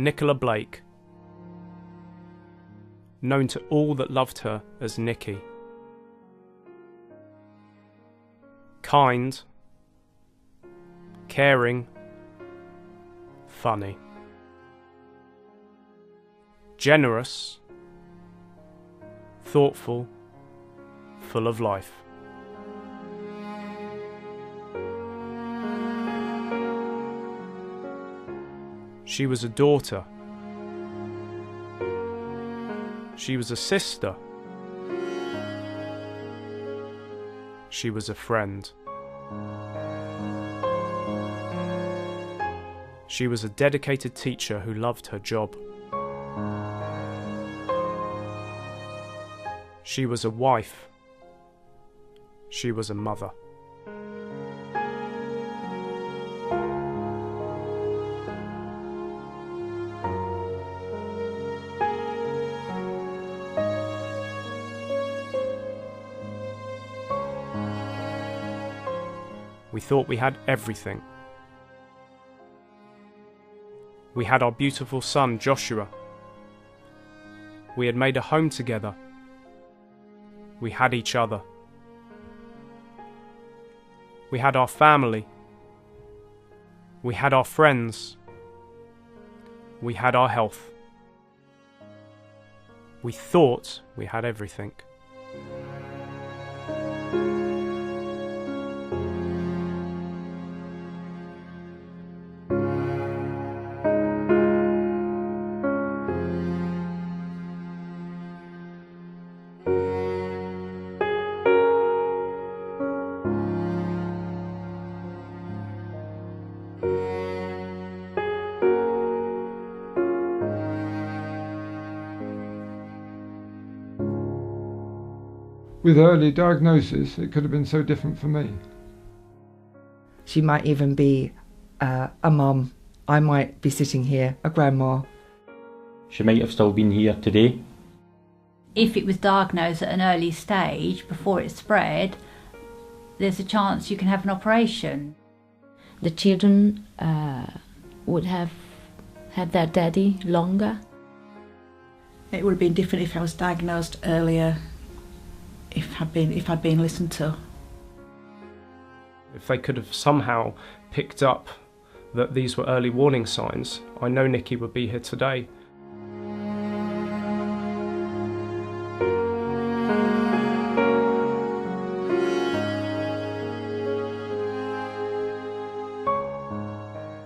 Nicola Blake, known to all that loved her as Nicki. Kind, caring, funny. Generous, thoughtful, full of life. She was a daughter. She was a sister. She was a friend. She was a dedicated teacher who loved her job. She was a wife. She was a mother. We thought we had everything. We had our beautiful son, Joshua. We had made a home together. We had each other. We had our family. We had our friends. We had our health. We thought we had everything. With early diagnosis, it could have been so different for me. She might even be a mum. I might be sitting here, a grandma. She might have still been here today. If it was diagnosed at an early stage, before it spread, there's a chance you can have an operation. The children would have had their daddy longer. It would have been different if I was diagnosed earlier, if I'd been listened to. If they could have somehow picked up that these were early warning signs, I know Nicki would be here today.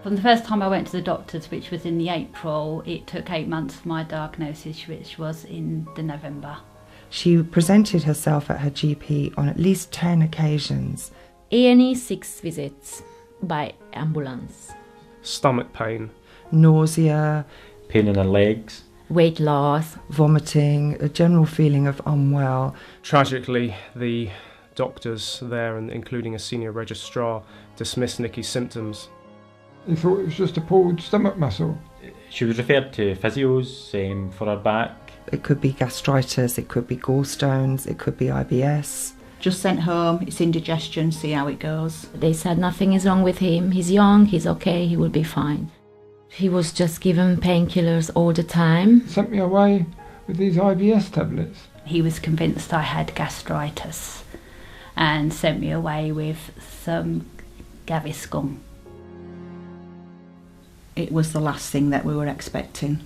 From the first time I went to the doctors, which was in the April, it took 8 months for my diagnosis, which was in the November. She presented herself at her GP on at least 10 occasions. A&E 6 visits by ambulance. Stomach pain. Nausea. Pain in her legs. Weight loss. Vomiting, a general feeling of unwell. Tragically, the doctors there, and including a senior registrar, dismissed Nicki's symptoms. He thought it was just a pulled stomach muscle. She was referred to physios for her back. It could be gastritis, it could be gallstones, it could be IBS. Just sent home, it's indigestion, see how it goes. They said nothing is wrong with him, he's young, he's okay, he will be fine. He was just given painkillers all the time. Sent me away with these IBS tablets. He was convinced I had gastritis and sent me away with some Gaviscon. It was the last thing that we were expecting.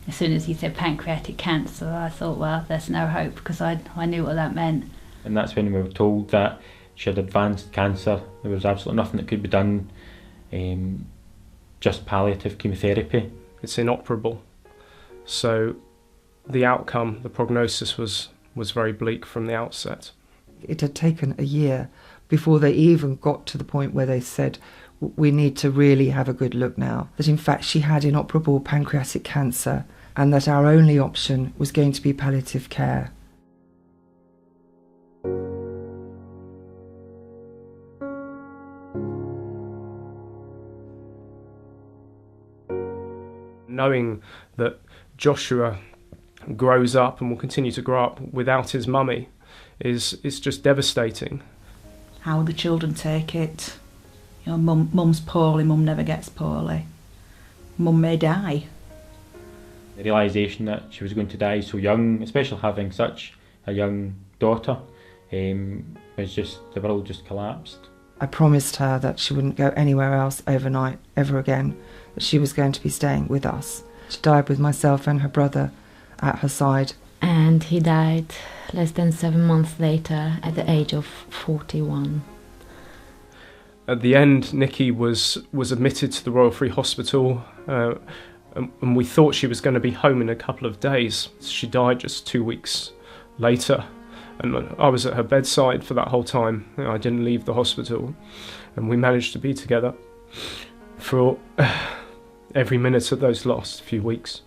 As soon as he said pancreatic cancer, I thought, well, there's no hope, because I knew what that meant. And that's when we were told that she had advanced cancer. There was absolutely nothing that could be done, just palliative chemotherapy. It's inoperable. So the outcome, the prognosis was very bleak from the outset. It had taken a year before they even got to the point where they said, we need to really have a good look now. That in fact she had inoperable pancreatic cancer and that our only option was going to be palliative care. Knowing that Joshua grows up and will continue to grow up without his mummy is just devastating. How the children take it. You know, mum's poorly, mum never gets poorly. Mum may die. The realisation that she was going to die so young, especially having such a young daughter, was just, the world just collapsed. I promised her that she wouldn't go anywhere else overnight ever again, that she was going to be staying with us. She died with myself and her brother at her side. And he died less than 7 months later at the age of 41. At the end, Nicki was admitted to the Royal Free Hospital, and we thought she was going to be home in a couple of days. She died just 2 weeks later, and I was at her bedside for that whole time. I didn't leave the hospital, and we managed to be together for every minute of those last few weeks.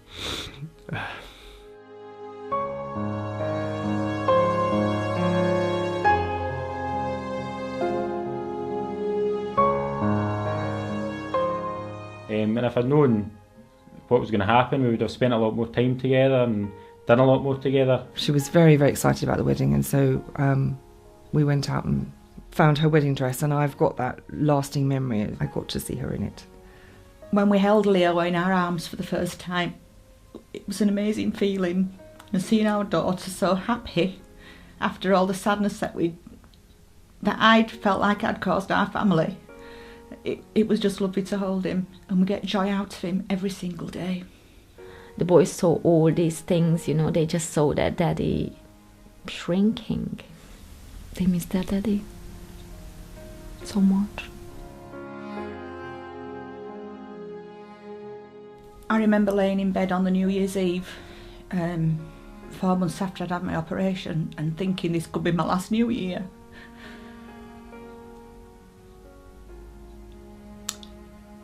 And if I'd known what was going to happen, we would have spent a lot more time together and done a lot more together. She was very, very excited about the wedding, and so we went out and found her wedding dress, and I've got that lasting memory. I got to see her in it. When we held Leo in our arms for the first time, it was an amazing feeling. And seeing our daughter so happy after all the sadness that I'd felt like I'd caused our family. It was just lovely to hold him, and we get joy out of him every single day. The boys saw all these things, you know, they just saw their daddy shrinking. They miss their daddy so much. I remember laying in bed on the New Year's Eve, 4 months after I'd had my operation, and thinking this could be my last New Year.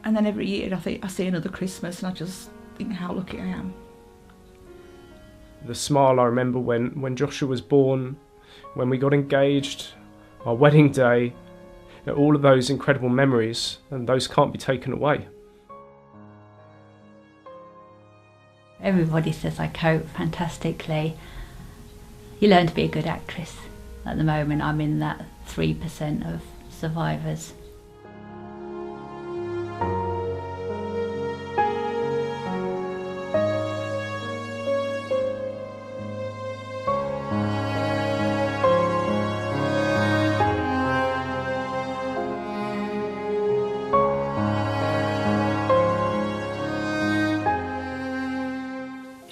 And then every year I see another Christmas, and I just think how lucky I am. The smile I remember when Joshua was born, when we got engaged, our wedding day, all of those incredible memories, and those can't be taken away. Everybody says I cope fantastically. You learn to be a good actress. At the moment I'm in that 3% of survivors.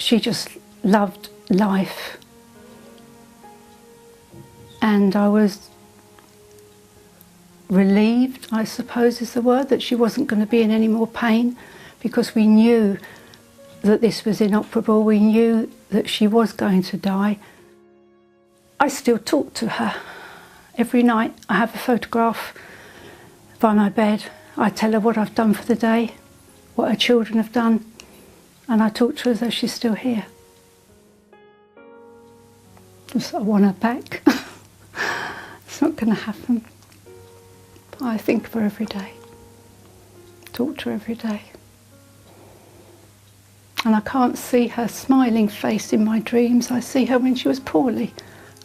She just loved life, and I was relieved, I suppose is the word, that she wasn't going to be in any more pain, because we knew that this was inoperable. We knew that she was going to die. I still talk to her every night. I have a photograph by my bed. I tell her what I've done for the day, what her children have done. And I talk to her as though she's still here. Just, I want her back. It's not going to happen. But I think of her every day. Talk to her every day. And I can't see her smiling face in my dreams. I see her when she was poorly.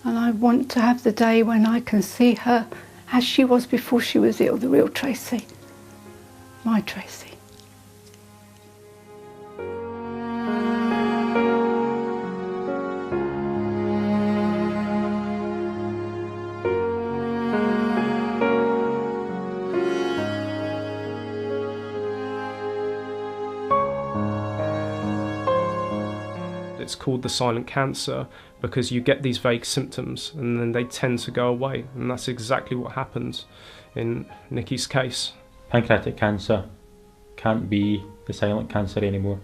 And I want to have the day when I can see her as she was before she was ill, the real Tracy. My Tracy. It's called the silent cancer because you get these vague symptoms and then they tend to go away, and that's exactly what happens in Nicki's case. Pancreatic cancer can't be the silent cancer anymore.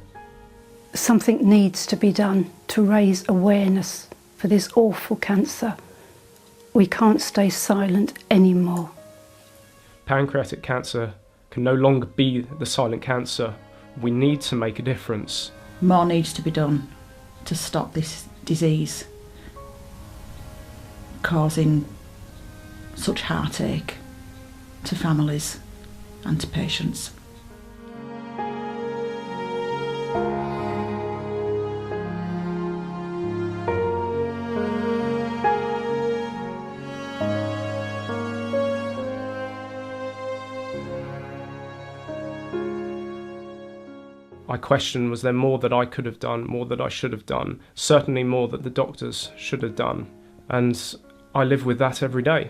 Something needs to be done to raise awareness for this awful cancer. We can't stay silent anymore. Pancreatic cancer can no longer be the silent cancer. We need to make a difference. More needs to be done to stop this disease causing such heartache to families and to patients. I question, was there more that I could have done, more that I should have done, certainly more that the doctors should have done. And I live with that every day.